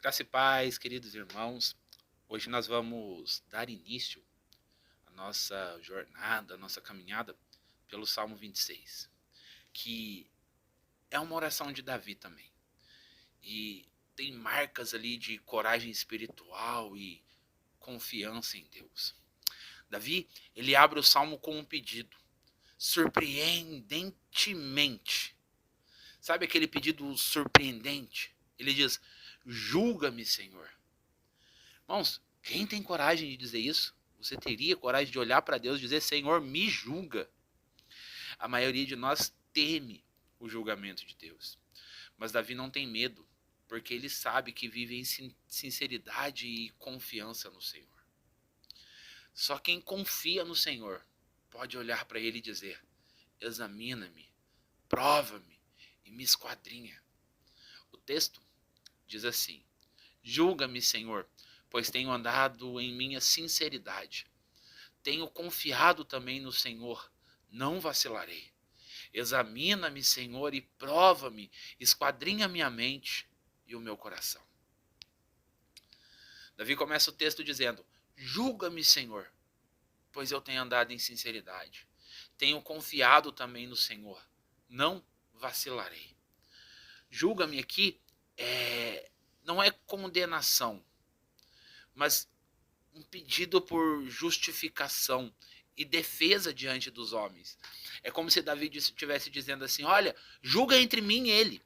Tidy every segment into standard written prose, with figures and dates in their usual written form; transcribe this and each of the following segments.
Graça e paz, queridos irmãos. Hoje nós vamos dar início à nossa jornada, à nossa caminhada pelo Salmo 26, que é uma oração de Davi também. E tem marcas ali de coragem espiritual e confiança em Deus. Davi, ele abre o salmo com um pedido, surpreendentemente. Sabe aquele pedido surpreendente? Ele diz: julga-me, Senhor. Irmãos, quem tem coragem de dizer isso? Você teria coragem de olhar para Deus e dizer: Senhor, me julga? A maioria de nós teme o julgamento de Deus. Mas Davi não tem medo, porque ele sabe que vive em sinceridade e confiança no Senhor. Só quem confia no Senhor pode olhar para ele e dizer: examina-me, prova-me e me esquadrinha. O texto diz assim: julga-me, Senhor, pois tenho andado em minha sinceridade. Tenho confiado também no Senhor, não vacilarei. Examina-me, Senhor, e prova-me, esquadrinha minha mente e o meu coração. Davi começa o texto dizendo: julga-me, Senhor, pois eu tenho andado em sinceridade. Tenho confiado também no Senhor, não vacilarei. Julga-me aqui não é condenação, mas um pedido por justificação e defesa diante dos homens. É como se Davi estivesse dizendo assim: olha, julga entre mim e ele.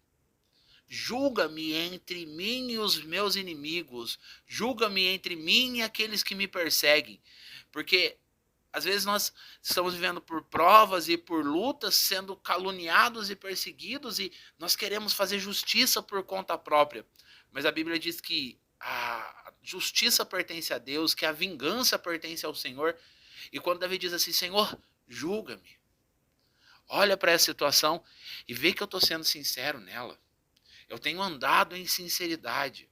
Julga-me entre mim e os meus inimigos. Julga-me entre mim e aqueles que me perseguem. Porque às vezes nós estamos vivendo por provas e por lutas, sendo caluniados e perseguidos, e nós queremos fazer justiça por conta própria. Mas a Bíblia diz que a justiça pertence a Deus, que a vingança pertence ao Senhor. E quando Davi diz assim: Senhor, julga-me. Olha para essa situação e vê que eu estou sendo sincero nela. Eu tenho andado em sinceridade.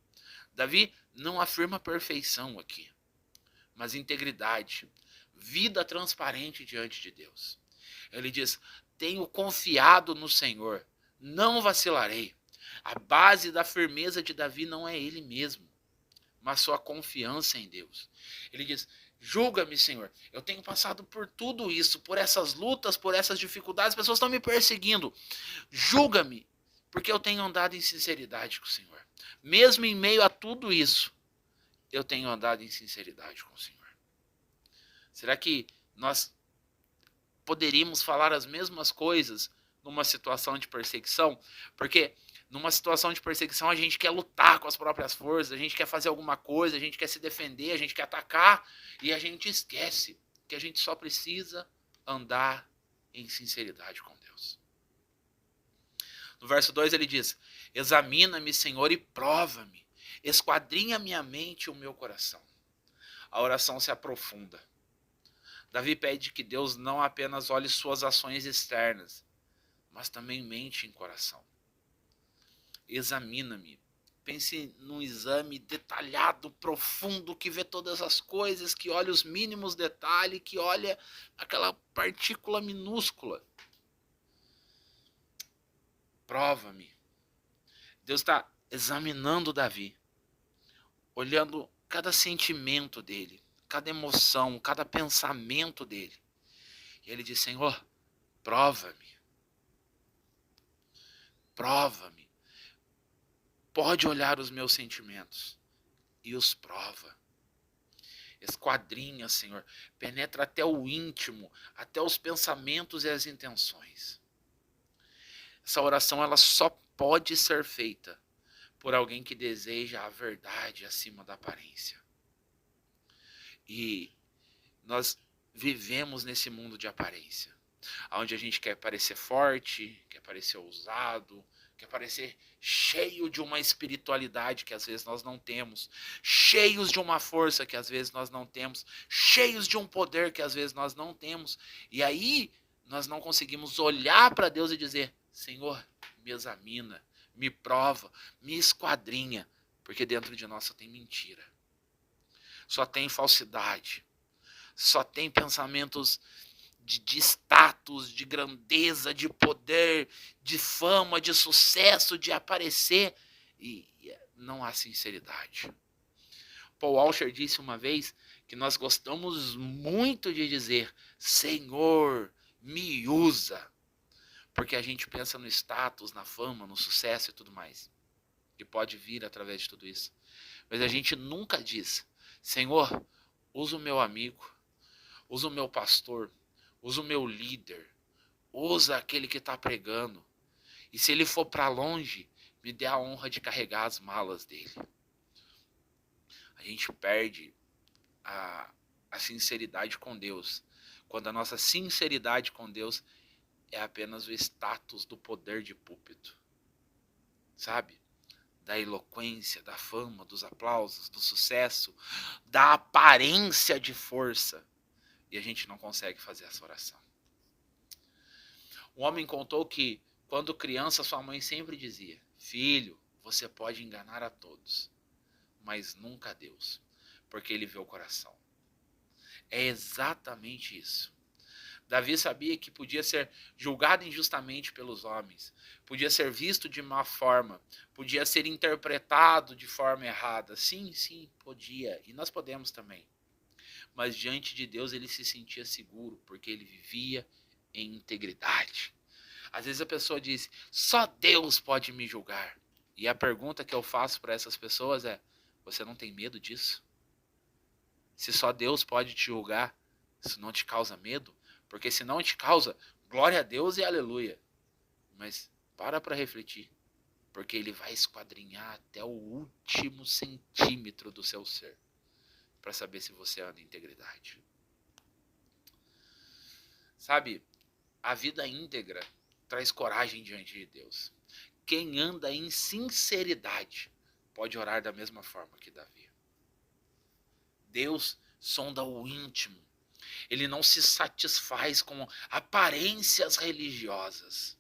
Davi não afirma perfeição aqui, mas integridade, vida transparente diante de Deus. Ele diz: tenho confiado no Senhor, não vacilarei. A base da firmeza de Davi não é ele mesmo, mas sua confiança em Deus. Ele diz: julga-me, Senhor. Eu tenho passado por tudo isso, por essas lutas, por essas dificuldades, as pessoas estão me perseguindo. Julga-me, porque eu tenho andado em sinceridade com o Senhor. Mesmo em meio a tudo isso, eu tenho andado em sinceridade com o Senhor. Será que nós poderíamos falar as mesmas coisas numa situação de perseguição? Porque numa situação de perseguição a gente quer lutar com as próprias forças, a gente quer fazer alguma coisa, a gente quer se defender, a gente quer atacar, e a gente esquece que a gente só precisa andar em sinceridade com Deus. No verso 2 ele diz: examina-me, Senhor, e prova-me, esquadrinha minha mente e o meu coração. A oração se aprofunda. Davi pede que Deus não apenas olhe suas ações externas, mas também mente em coração. Examina-me. Pense num exame detalhado, profundo, que vê todas as coisas, que olha os mínimos detalhes, que olha aquela partícula minúscula. Prova-me. Deus está examinando Davi, olhando cada sentimento dele, cada emoção, cada pensamento dele. E ele diz: Senhor, prova-me. Prova-me. Pode olhar os meus sentimentos e os prova. Esquadrinha, Senhor. Penetra até o íntimo, até os pensamentos e as intenções. Essa oração ela só pode ser feita por alguém que deseja a verdade acima da aparência. E nós vivemos nesse mundo de aparência, onde a gente quer parecer forte, quer parecer ousado, quer parecer cheio de uma espiritualidade que às vezes nós não temos, cheios de uma força que às vezes nós não temos, cheios de um poder que às vezes nós não temos. E aí nós não conseguimos olhar para Deus e dizer: Senhor, me examina, me prova, me esquadrinha, porque dentro de nós só tem mentira, só tem falsidade, só tem pensamentos de status, de grandeza, de poder, de fama, de sucesso, de aparecer. E não há sinceridade. Paul Washer disse uma vez que nós gostamos muito de dizer: Senhor, me usa. Porque a gente pensa no status, na fama, no sucesso e tudo mais, que pode vir através de tudo isso. Mas a gente nunca diz: Senhor, usa o meu amigo, usa o meu pastor, usa o meu líder, usa aquele que está pregando. E se ele for para longe, me dê a honra de carregar as malas dele. A gente perde a sinceridade com Deus, quando a nossa sinceridade com Deus é apenas o status do poder de púlpito, sabe? Da eloquência, da fama, dos aplausos, do sucesso, da aparência de força. E a gente não consegue fazer essa oração. Um homem contou que, quando criança, sua mãe sempre dizia: filho, você pode enganar a todos, mas nunca a Deus, porque ele vê o coração. É exatamente isso. Davi sabia que podia ser julgado injustamente pelos homens, podia ser visto de má forma, podia ser interpretado de forma errada. Sim, podia, e nós podemos também. Mas diante de Deus ele se sentia seguro, porque ele vivia em integridade. Às vezes a pessoa diz: só Deus pode me julgar. E a pergunta que eu faço para essas pessoas é: você não tem medo disso? Se só Deus pode te julgar, isso não te causa medo? Porque se não te causa, glória a Deus e aleluia. Mas para refletir, porque ele vai esquadrinhar até o último centímetro do seu ser, para saber se você anda em integridade. Sabe, a vida íntegra traz coragem diante de Deus. Quem anda em sinceridade pode orar da mesma forma que Davi. Deus sonda o íntimo. Ele não se satisfaz com aparências religiosas.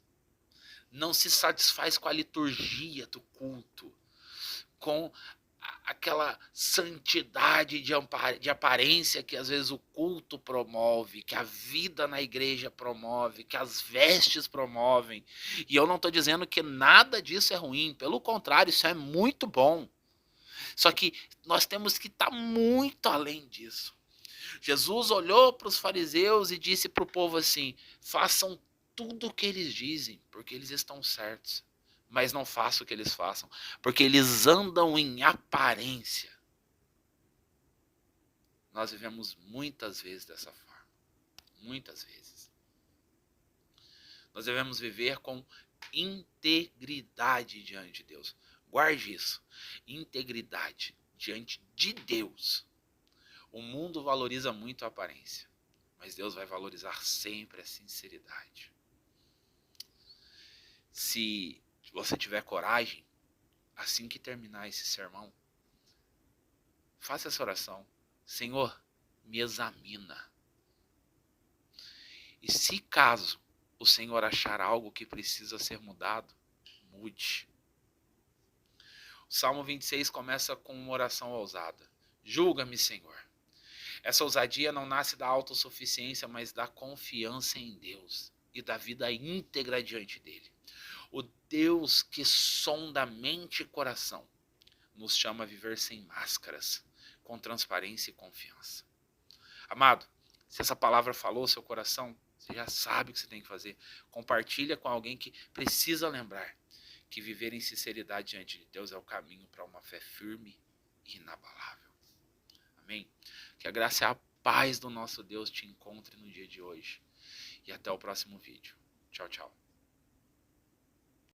Não se satisfaz com a liturgia do culto, com aquela santidade de aparência que às vezes o culto promove, que a vida na igreja promove, que as vestes promovem. E eu não estou dizendo que nada disso é ruim, pelo contrário, isso é muito bom. Só que nós temos que estar muito além disso. Jesus olhou para os fariseus e disse para o povo assim: façam tudo o que eles dizem, porque eles estão certos. Mas não façam o que eles façam, porque eles andam em aparência. Nós vivemos muitas vezes dessa forma. Muitas vezes. Nós devemos viver com integridade diante de Deus. Guarde isso. Integridade diante de Deus. O mundo valoriza muito a aparência, mas Deus vai valorizar sempre a sinceridade. Se você tiver coragem, assim que terminar esse sermão, faça essa oração: Senhor, me examina. E se caso o Senhor achar algo que precisa ser mudado, mude. O Salmo 26 começa com uma oração ousada: julga-me, Senhor. Essa ousadia não nasce da autossuficiência, mas da confiança em Deus e da vida íntegra diante dele. O Deus que sonda mente e coração nos chama a viver sem máscaras, com transparência e confiança. Amado, se essa palavra falou ao seu coração, você já sabe o que você tem que fazer. Compartilha com alguém que precisa lembrar que viver em sinceridade diante de Deus é o caminho para uma fé firme e inabalável. Amém? Que a graça e a paz do nosso Deus te encontre no dia de hoje. E até o próximo vídeo. Tchau, tchau.